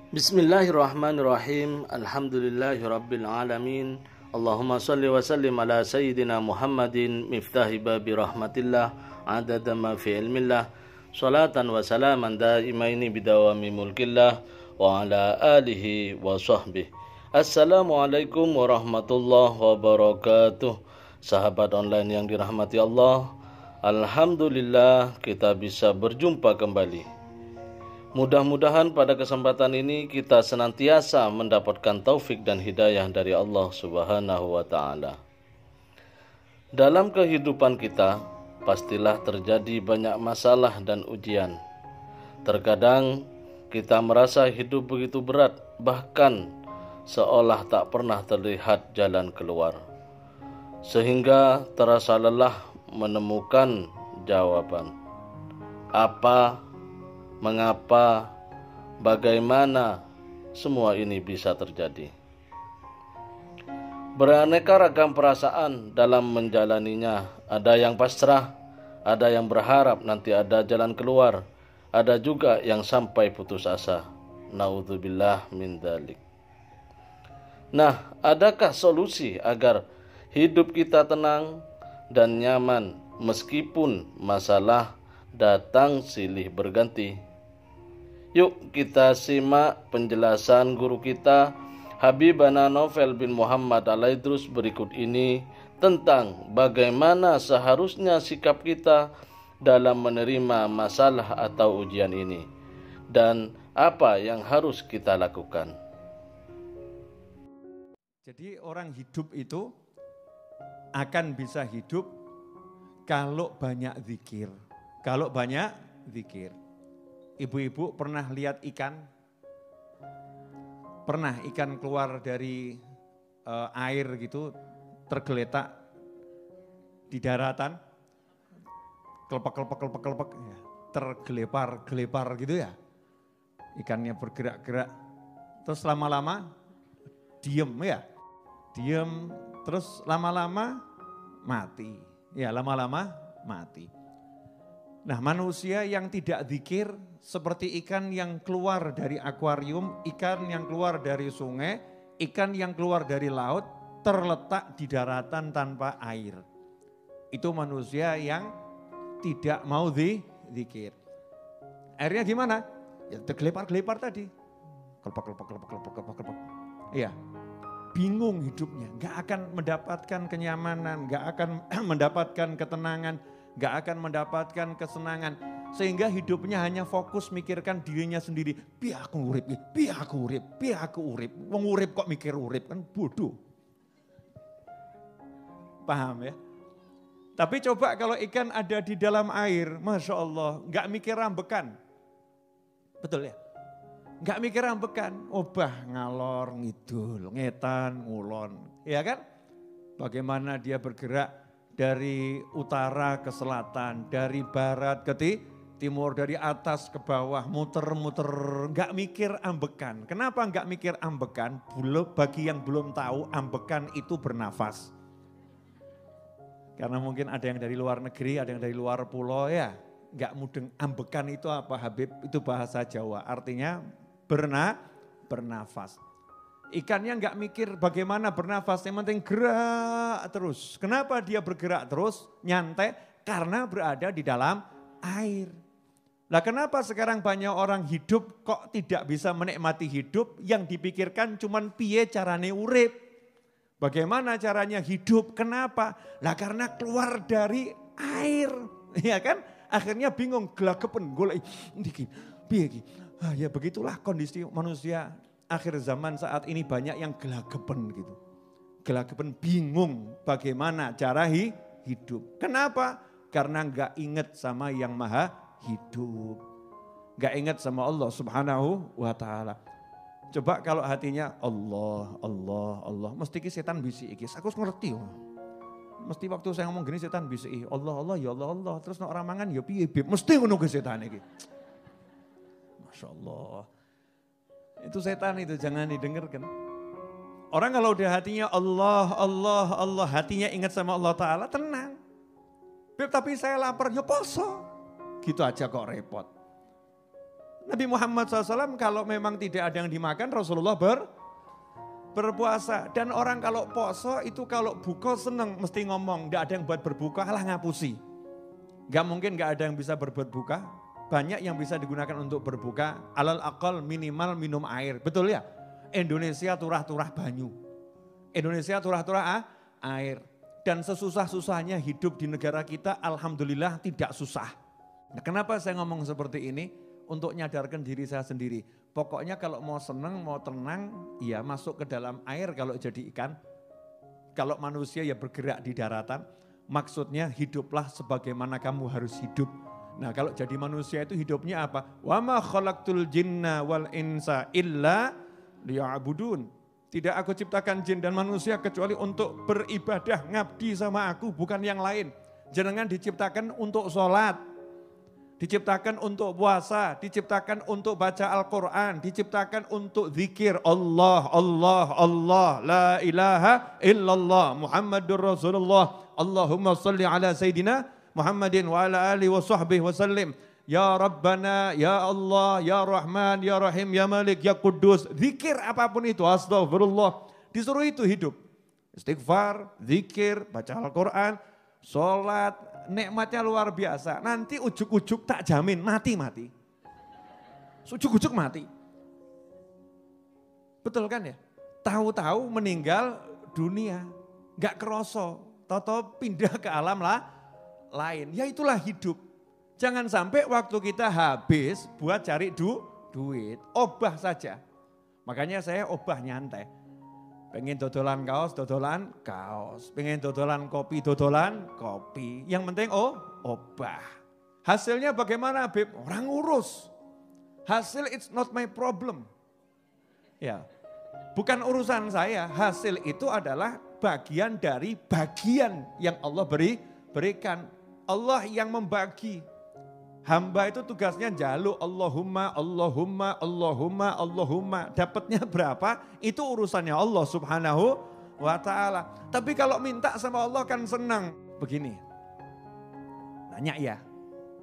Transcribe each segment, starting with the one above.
Bismillahirrahmanirrahim. Alhamdulillahirabbil alamin. Allahumma shalli wa sallim ala sayyidina Muhammadin miftahi babi rahmatillah adada ma fi ilmillah. Salatan wa salaman daimaini bidawami mulkillah wa ala alihi wa sahbihi. Assalamualaikum warahmatullahi wabarakatuh. Sahabat online yang dirahmati Allah, alhamdulillah kita bisa berjumpa kembali. Mudah-mudahan pada kesempatan ini kita senantiasa mendapatkan taufik dan hidayah dari Allah Subhanahu wa Ta'ala. Dalam kehidupan kita, pastilah terjadi banyak masalah dan ujian. Terkadang kita merasa hidup begitu berat, bahkan seolah tak pernah terlihat jalan keluar, sehingga terasa lelah menemukan jawaban. Apa, mengapa, bagaimana semua ini bisa terjadi? Beraneka ragam perasaan dalam menjalaninya. Ada yang pasrah, ada yang berharap nanti ada jalan keluar, ada juga yang sampai putus asa. Naudzubillah min dzalik. Nah, adakah solusi agar hidup kita tenang dan nyaman meskipun masalah datang silih berganti? Yuk kita simak penjelasan guru kita Habibana Novel bin Muhammad Al-Aidrus berikut ini tentang bagaimana seharusnya sikap kita dalam menerima masalah atau ujian ini dan apa yang harus kita lakukan. Jadi orang hidup itu akan bisa hidup kalau banyak zikir. Kalau banyak zikir. Ibu-ibu pernah lihat ikan? Pernah ikan keluar dari air gitu, tergeletak di daratan? Kelepek, ya. Tergelepar gitu ya. Ikannya bergerak-gerak. Terus lama-lama diem ya. Diem, terus lama-lama mati. Ya, lama-lama mati. Nah, manusia yang tidak zikir seperti ikan yang keluar dari akuarium, ikan yang keluar dari sungai, ikan yang keluar dari laut, terletak di daratan tanpa air. Itu manusia yang tidak mau zikir. Akhirnya gimana? Ya tergelepar-gelepar tadi. Kelepek. Iya. Bingung hidupnya, gak akan mendapatkan kenyamanan, gak akan mendapatkan ketenangan, gak akan mendapatkan kesenangan. Sehingga hidupnya hanya fokus mikirkan dirinya sendiri. Biar aku urip. Wong urip kok mikir urip, kan bodoh. Paham ya? Tapi coba kalau ikan ada di dalam air, Masya Allah, gak mikir rambekan. Betul ya? Gak mikir rambekan, obah ngalor ngidul, ngetan ngulon, ya kan? Bagaimana dia bergerak dari utara ke selatan, dari barat ke timur, dari atas ke bawah, muter-muter, gak mikir ambekan. Kenapa gak mikir ambekan? Bagi yang belum tahu, ambekan itu bernafas. Karena mungkin ada yang dari luar negeri, ada yang dari luar pulau ya. Gak mudeng, ambekan itu apa Habib? Itu bahasa Jawa, artinya bernafas. Ikannya nggak mikir bagaimana bernafas, yang penting gerak terus. Kenapa dia bergerak terus, nyantai? Karena berada di dalam air. Lah kenapa sekarang banyak orang hidup kok tidak bisa menikmati hidup, yang dipikirkan cuman piye carane urip. Bagaimana caranya hidup, kenapa? Lah karena keluar dari air, ya kan? Akhirnya bingung, gelagepen, golek iki piye iki. Ah, ya begitulah kondisi manusia akhir zaman saat ini, banyak yang gelagepen gitu. Gelagepen, bingung bagaimana cara hidup. Kenapa? Karena enggak ingat sama yang maha hidup. Enggak ingat sama Allah Subhanahu wa Ta'ala. Coba kalau hatinya Allah, Allah, Allah. Mesti setan bisik iki. Aku ngerti. Mesti waktu saya ngomong gini setan bisik. Allah, Allah, ya Allah, Allah. Terus orang mangan ya piye bib. Mesti ngono ke setan iki. Masya Allah. Itu setan itu jangan didengarkan. Orang kalau udah hatinya Allah, Allah, Allah. Hatinya ingat sama Allah Ta'ala tenang. Bib tapi saya lapar ya poso. Gitu aja kok repot. Nabi Muhammad SAW kalau memang tidak ada yang dimakan Rasulullah berpuasa. Dan orang kalau poso itu kalau buka seneng mesti ngomong. Tidak ada yang buat berbuka alah ngapusi. Gak mungkin gak ada yang bisa berbuat buka. Banyak yang bisa digunakan untuk berbuka. Alal aqal minimal minum air. Betul ya? Indonesia turah-turah banyu. Indonesia turah-turah air. Dan sesusah-susahnya hidup di negara kita alhamdulillah tidak susah. Nah, kenapa saya ngomong seperti ini? Untuk nyadarkan diri saya sendiri. Pokoknya kalau mau senang, mau tenang, ya masuk ke dalam air kalau jadi ikan. Kalau manusia ya bergerak di daratan. Maksudnya hiduplah sebagaimana kamu harus hidup. Nah kalau jadi manusia itu hidupnya apa? Wa ma khalaqtul jinna wal insa illa liya'budun. Tidak aku ciptakan jin dan manusia kecuali untuk beribadah, ngabdi sama aku, bukan yang lain. Jangan diciptakan untuk sholat. Diciptakan untuk puasa, diciptakan untuk baca Al-Quran, diciptakan untuk zikir Allah, Allah, Allah, la ilaha illallah, Muhammadur Rasulullah, Allahumma salli ala Sayyidina Muhammadin wa ala alihi wa sahbihi wa sallim. Ya Rabbana, Ya Allah, Ya Rahman, Ya Rahim, Ya Malik, Ya Kudus. Zikir apapun itu, astagfirullah. Disuruh itu hidup. Istighfar, zikir, baca Al-Quran, sholat. Nikmatnya luar biasa. Nanti ujuk-ujuk tak jamin mati-mati. Ujuk-ujuk mati. Betul kan ya? Tahu-tahu meninggal dunia. Gak keroso. Tahu-tahu pindah ke alam lain. Ya itulah hidup. Jangan sampai waktu kita habis buat cari duit. Obah saja. Makanya saya obah nyantai. Pengen dodolan kaos, dodolan kaos. Pengen dodolan kopi, dodolan kopi. Yang penting obah. Hasilnya bagaimana Beb? Orang urus. Hasil it's not my problem. Ya, bukan urusan saya. Hasil itu adalah bagian dari bagian yang Allah berikan. Allah yang membagi. Hamba itu tugasnya jaluk Allahumma, Allahumma, Allahumma, Allahumma. Dapatnya berapa? Itu urusannya Allah subhanahu wa ta'ala. Tapi kalau minta sama Allah kan senang. Begini, nanya ya,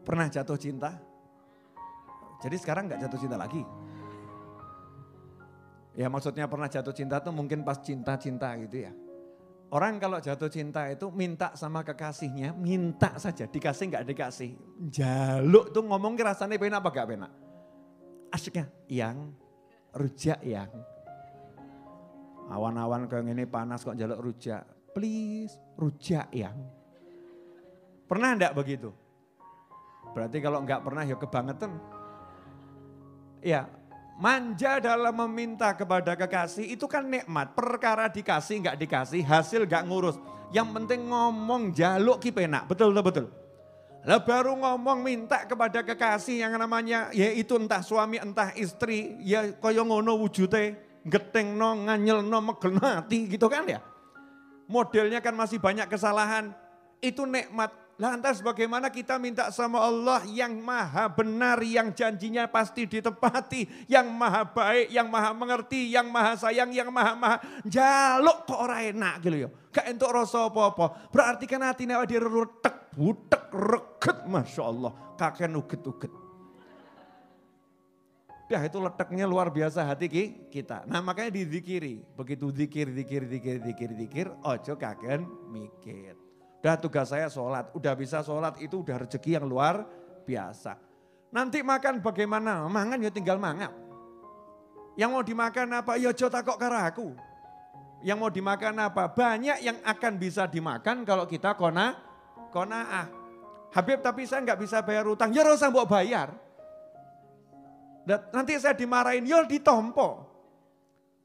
pernah jatuh cinta? Jadi sekarang gak jatuh cinta lagi? Ya maksudnya pernah jatuh cinta tuh mungkin pas cinta-cinta gitu ya. Orang kalau jatuh cinta itu minta sama kekasihnya, minta saja, dikasih nggak dikasih. Jaluk tuh ngomong rasanya penak apa gak penak? Asyiknya, yang, rujak yang. Awan-awan kayak gini panas kok jaluk rujak. Please, rujak yang. Pernah enggak begitu? Berarti kalau enggak pernah ya kebangetan. Ya. Manja dalam meminta kepada kekasih itu kan nikmat. Perkara dikasih nggak dikasih, hasil nggak ngurus. Yang penting ngomong jaluk ki penak, betul. Lah baru ngomong minta kepada kekasih yang namanya yaitu entah suami entah istri, ya kaya ngono wujute, getengno, nganyelno, megelno ati gitu kan ya. Modelnya kan masih banyak kesalahan. Itu nikmat. Lantas bagaimana kita minta sama Allah yang maha benar, yang janjinya pasti ditepati, yang maha baik, yang maha mengerti, yang maha sayang, yang maha jaluk kok ora enak gitu ya. Gak entuk rasa apa-apa. Berarti kan hatine awake dhewe retek, butek, reget, Masya Allah. Kaken uget-uget. Dah itu letaknya luar biasa hati kita. Nah makanya dizikiri. Begitu zikir, ojo kaken mikir. Udah tugas saya sholat, udah bisa sholat itu udah rezeki yang luar biasa. Nanti makan bagaimana? Mangan ya tinggal mangap. Yang mau dimakan apa? Ya aja takok karo aku. Yang mau dimakan apa? Banyak yang akan bisa dimakan kalau kita kona'ah. Habib tapi saya nggak bisa bayar utang, ya harus mbok bayar. Nanti saya dimarahin, ya ditompo.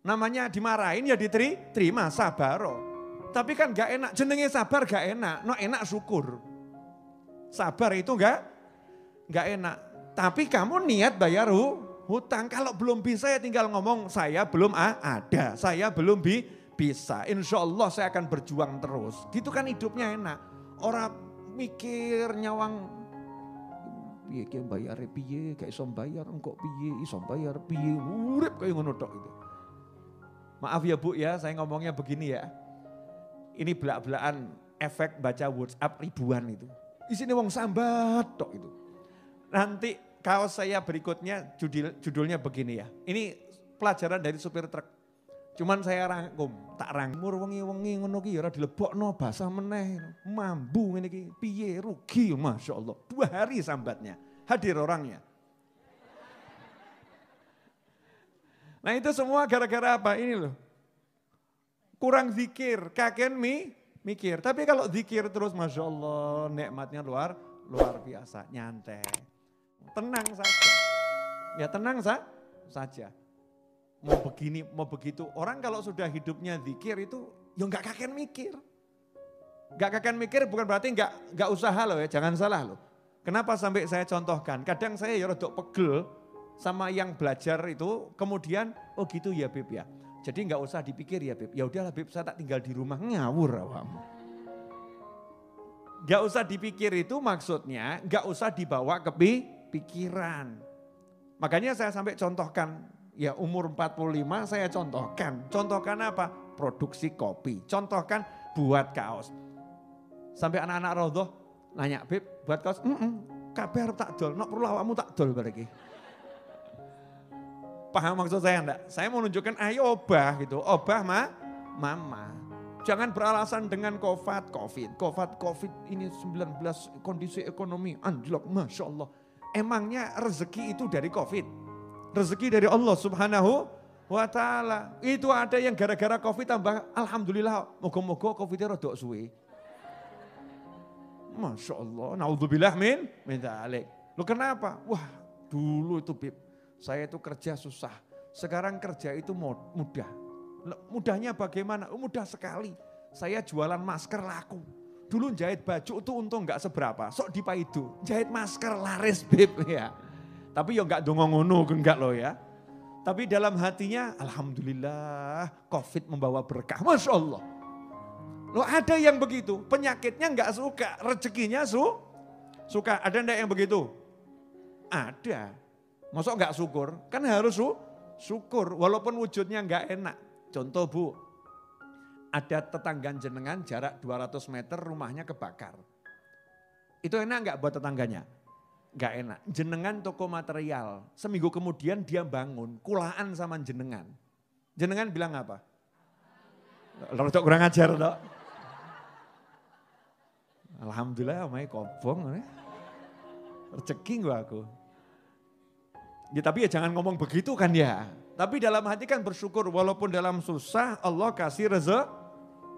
Namanya dimarahin ya diterima, sabaro. Tapi kan gak enak, jenenge sabar gak enak, no enak syukur. Sabar itu gak enak. Tapi kamu niat bayar hutang. Kalau belum bisa ya tinggal ngomong saya belum ada, saya belum bisa. Insya Allah saya akan berjuang terus. Gitu kan hidupnya enak. Orang mikir nyawang, piye ki bayare piye, gak iso bayar engkok piye, iso bayar piye, urip kaya ngono tok itu. Maaf ya Bu ya, saya ngomongnya begini ya. Ini belak-belakan efek baca WhatsApp ribuan itu. Isinya wong sambat tok itu. Nanti kaos saya berikutnya judulnya begini ya. Ini pelajaran dari supir truk. Cuman saya rangkum, tak rangkumur wengi-wengi ngono ki ya ora dilebokno basah meneh. Mambu ngene iki piye rugi Masya Allah. 2 hari sambatnya. Hadir orangnya. Nah itu semua gara-gara apa? Ini loh. Kurang zikir, kaken mikir. Tapi kalau zikir terus Masya Allah nikmatnya luar biasa. Nyantai. Tenang saja. Ya tenang saja. Mau begini, mau begitu. Orang kalau sudah hidupnya zikir itu ya enggak kaken mikir. Enggak kaken mikir bukan berarti enggak usaha loh ya, jangan salah loh. Kenapa sampai saya contohkan? Kadang saya ya rodok pegel sama yang belajar itu, kemudian oh gitu ya Beb ya. Jadi enggak usah dipikir ya Beb. Ya udahlah Beb, saya tak tinggal di rumah, ngawur awakmu. Enggak usah dipikir itu maksudnya enggak usah dibawa ke pikiran. Makanya saya sampai contohkan, ya umur 45 saya contohkan. Contohkan apa? Produksi kopi. Contohkan buat kaos. Sampai anak-anak rodoh nanya, Beb buat kaos? Kabeh arep tak dol, nek perlu awakmu tak dol bareki. Paham maksud saya enggak? Saya mau menunjukkan ayo obah gitu, obah mama. Jangan beralasan dengan COVID ini 19 kondisi ekonomi anjlok, Masya Allah. Emangnya rezeki itu dari COVID? Rezeki dari Allah Subhanahu wa ta'ala. Itu ada yang gara-gara COVID tambah, alhamdulillah, moga-moga COVID-nya rodok suwe. Masya Allah, naudzubillah min dzalik. Loh kenapa? Wah dulu itu Bib, saya itu kerja susah. Sekarang kerja itu mudah. Mudahnya bagaimana? Mudah sekali. Saya jualan masker laku. Dulu jahit baju itu untung enggak seberapa. Sok dipaidu, jahit masker laris Bib ya. Tapi ya enggak dongo ngono, enggak loh ya. Tapi dalam hatinya, alhamdulillah COVID membawa berkah. Masya Allah. Loh ada yang begitu, penyakitnya enggak suka, rezekinya suka. Ada enggak yang begitu? Ada. Masa enggak syukur? Kan harus syukur, walaupun wujudnya enggak enak. Contoh Bu, ada tetangga jenengan jarak 200 meter rumahnya kebakar. Itu enak enggak buat tetangganya? Enggak enak. Jenengan toko material, seminggu kemudian dia bangun, kulaan sama jenengan. Jenengan bilang apa? Rodok kurang ajar dok. Alhamdulillah omai kobong. Rezeki gua aku. Ya tapi ya jangan ngomong begitu kan ya. Tapi dalam hati kan bersyukur walaupun dalam susah Allah kasih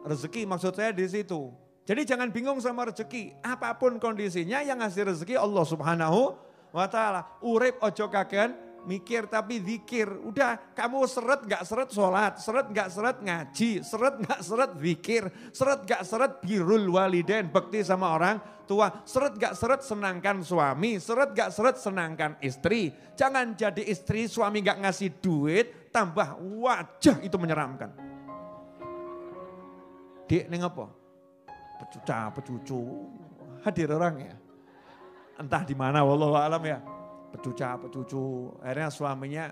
rezeki. Maksud saya di situ. Jadi jangan bingung sama rezeki. Apapun kondisinya yang ngasih rezeki Allah Subhanahu wa ta'ala. Urip ojo kagen mikir tapi zikir. Udah kamu seret gak seret sholat, seret gak seret ngaji, seret gak seret zikir, seret gak seret birrul walidain, bekti sama orang tua, seret gak seret senangkan suami, seret gak seret senangkan istri. Jangan jadi istri suami gak ngasih duit, tambah wajah itu menyeramkan. Dik ini apa? Pecuca, hadir orang ya. Entah di mana wallahu alam ya. Pecuca, akhirnya suaminya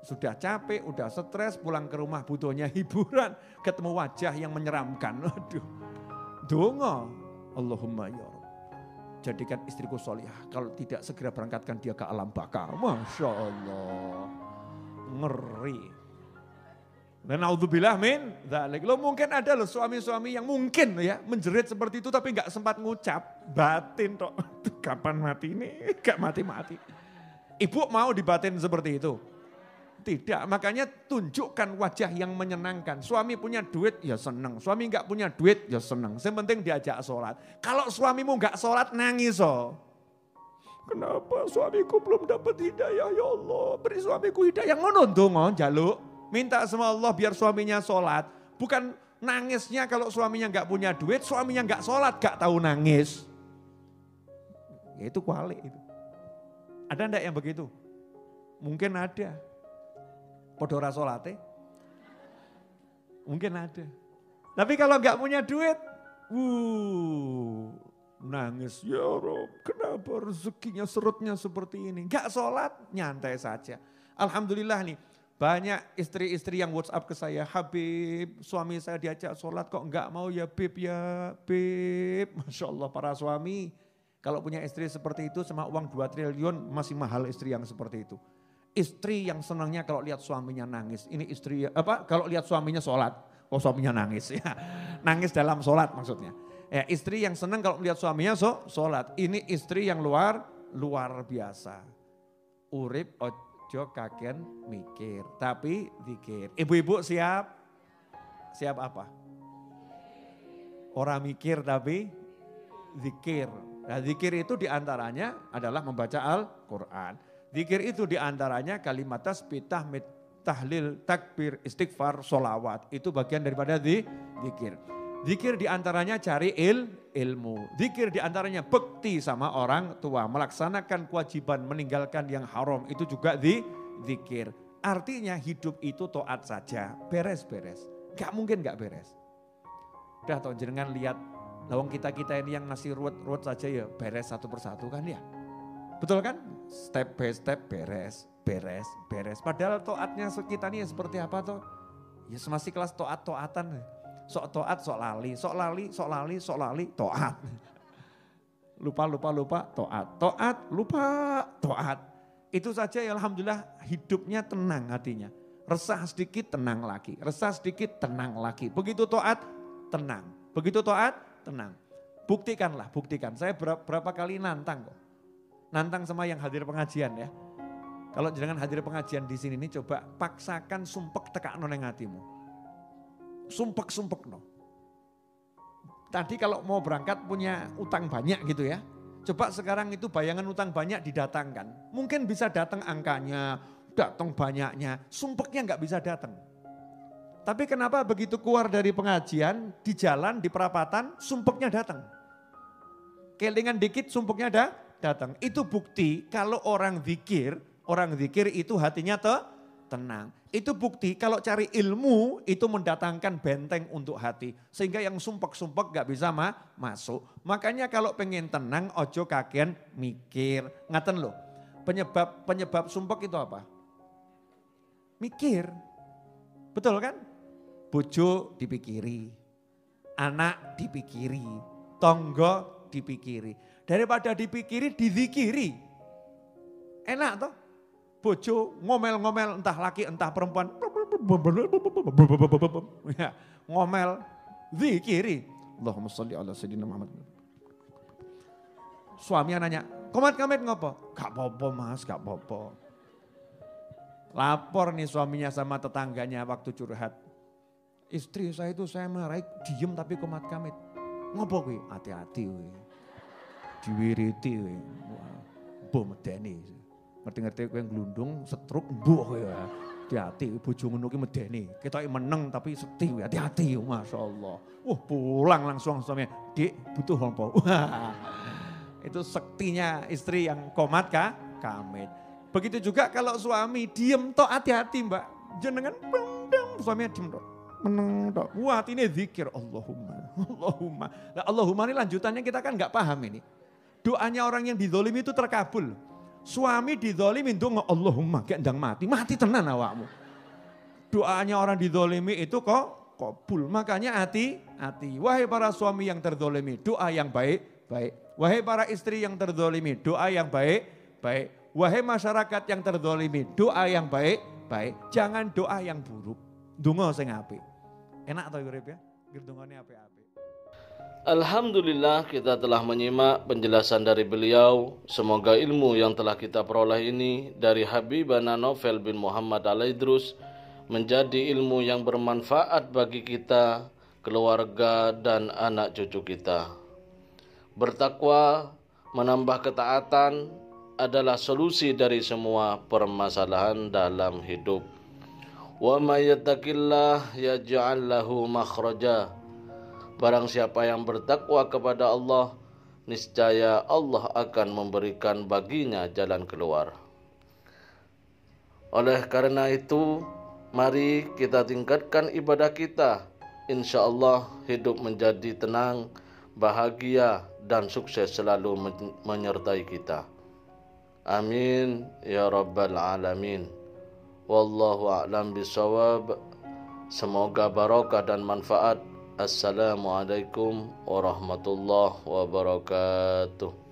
sudah capek, udah stres, pulang ke rumah butuhnya hiburan, ketemu wajah yang menyeramkan. Aduh, donga, Allahumma ya Rabb, jadikan istriku solihah, kalau tidak segera berangkatkan dia ke alam baka. Masya Allah, ngeri. Dan naudzubillah min dzalik. Lo mungkin ada loh suami-suami yang mungkin ya menjerit seperti itu tapi gak sempat ngucap, batin tok. Kapan mati ini? Gak mati-mati. Ibu mau dibatin seperti itu? Tidak, makanya tunjukkan wajah yang menyenangkan. Suami punya duit, ya senang. Suami enggak punya duit, ya senang. Yang penting diajak sholat. Kalau suamimu enggak sholat, nangis oh. Kenapa suamiku belum dapat hidayah ya Allah? Beri suamiku hidayah, ngono ndonga njaluk. Minta sama Allah biar suaminya sholat. Bukan nangisnya kalau suaminya enggak punya duit, suaminya enggak sholat, enggak tahu nangis. Ya itu kuali itu. Ada enggak yang begitu? Mungkin ada. Podo ra salate. Mungkin ada. Tapi kalau nggak punya duit, nangis, ya Rob, kenapa rezekinya serutnya seperti ini? Nggak sholat, nyantai saja. Alhamdulillah nih, banyak istri-istri yang WhatsApp ke saya, Habib, suami saya diajak sholat kok nggak mau ya Beb ya, Beb. Masya Allah para suami, kalau punya istri seperti itu sama uang 2 triliun masih mahal istri yang seperti itu. Istri yang senangnya kalau lihat suaminya nangis, ini istri kalau lihat suaminya sholat, suaminya nangis ya, nangis dalam sholat maksudnya. Ya, istri yang senang kalau melihat suaminya sholat, ini istri yang luar biasa. Urip ojo kagen mikir, tapi zikir. Ibu-ibu siap apa? Orang mikir tapi zikir. Nah, zikir itu diantaranya adalah membaca Al-Quran. Zikir itu diantaranya kalimat tasbih, tahmid, tahlil, takbir, istighfar, sholawat. Itu bagian daripada zikir. Zikir diantaranya cari ilmu. Zikir diantaranya bekti sama orang tua. Melaksanakan kewajiban, meninggalkan yang haram. Itu juga zikir. Artinya hidup itu taat saja. Beres-beres. Gak mungkin gak beres. Udah tau jenengan lihat. Lawang kita-kita ini yang masih ruwet saja ya beres satu persatu kan ya. Betul kan? Step by step beres. Padahal taatnya kita ini seperti apa toh? Ya masih kelas taat-taatan. Sok taat, sok lali, taat. Lupa, taat, lupa, taat. Itu saja ya alhamdulillah hidupnya tenang hatinya. Resah sedikit, tenang lagi. Resah sedikit, tenang lagi. Begitu taat, tenang. Begitu taat, tenang. Buktikan. Saya berapa kali nantang kok. Nantang sama yang hadir pengajian ya. Kalau jangan hadir pengajian di sini nih coba paksakan sumpek tekakno nang hatimu. Sumpek no. Tadi kalau mau berangkat punya utang banyak gitu ya. Coba sekarang itu bayangan utang banyak didatangkan. Mungkin bisa datang angkanya, datang banyaknya. Sumpeknya nggak bisa datang. Tapi kenapa begitu keluar dari pengajian, di jalan, di perapatan, sumpeknya datang. Kelingan dikit sumpeknya datang. Itu bukti kalau orang zikir itu hatinya tenang. Itu bukti kalau cari ilmu itu mendatangkan benteng untuk hati. Sehingga yang sumpek-sumpek gak bisa masuk. Makanya kalau pengen tenang ojo kagen mikir. Ngaten loh, penyebab sumpek itu apa? Mikir. Betul kan? Bojo dipikiri, anak dipikiri, tonggo dipikiri. Daripada dipikiri, dizikiri. Enak toh? Bojo ngomel-ngomel entah laki entah perempuan. Ya, ngomel, zikiri. Allahumma sholli ala sayyidina Muhammad. Suaminya nanya, komat ngopo? Gak apa-apa mas, gak apa-apa. Lapor nih suaminya sama tetangganya waktu curhat. Istri saya itu saya marahi diem tapi komat kamit. Ngopo kuwi? Hati-hati kuwi. Diwiriti kuwi. Mbok medeni. Ngerti-ngerti kowe glundung setruk mbok ya. Hati-hati bojo ngono ki medeni. Ketoke meneng tapi sekti kuwi. Hati-hati masyaallah. Pulang langsung suaminya. Dik butuh apa? Itu sektinya istri yang komat kamit. Begitu juga kalau suami diem tok hati-hati mbak. Jenengan suaminya diem tok. Meneng tok. Wah ini zikir Allahumma. Nah, Allahumma ini lanjutannya kita kan gak paham ini. Doanya orang yang dizolimi itu terkabul. Suami dizolimi doa Allahumma kayak ndang mati tenan awakmu. Doanya orang dizolimi itu kok kabul. Makanya hati-hati. Wahai para suami yang terzolimi, doa yang baik-baik. Wahai para istri yang terzolimi, doa yang baik-baik. Wahai masyarakat yang terzolimi, doa yang baik-baik. Jangan doa yang buruk. Donga sing apik. Enak toh urip ya? Dungane apik-apik. Alhamdulillah kita telah menyimak penjelasan dari beliau. Semoga ilmu yang telah kita peroleh ini dari Habibana Novel bin Muhammad Al-Idrus menjadi ilmu yang bermanfaat bagi kita, keluarga dan anak cucu kita. Bertakwa, menambah ketaatan adalah solusi dari semua permasalahan dalam hidup. Wa may yattaqillah yaj'al lahu makhraja. Barang siapa yang bertakwa kepada Allah, niscaya Allah akan memberikan baginya jalan keluar. Oleh karena itu, mari kita tingkatkan ibadah kita. Insya Allah hidup menjadi tenang, bahagia, dan sukses selalu menyertai kita. Amin ya rabbal alamin. Wallahu a'lam bishawab. Semoga barokah dan manfaat. Assalamualaikum warahmatullahi wabarakatuh.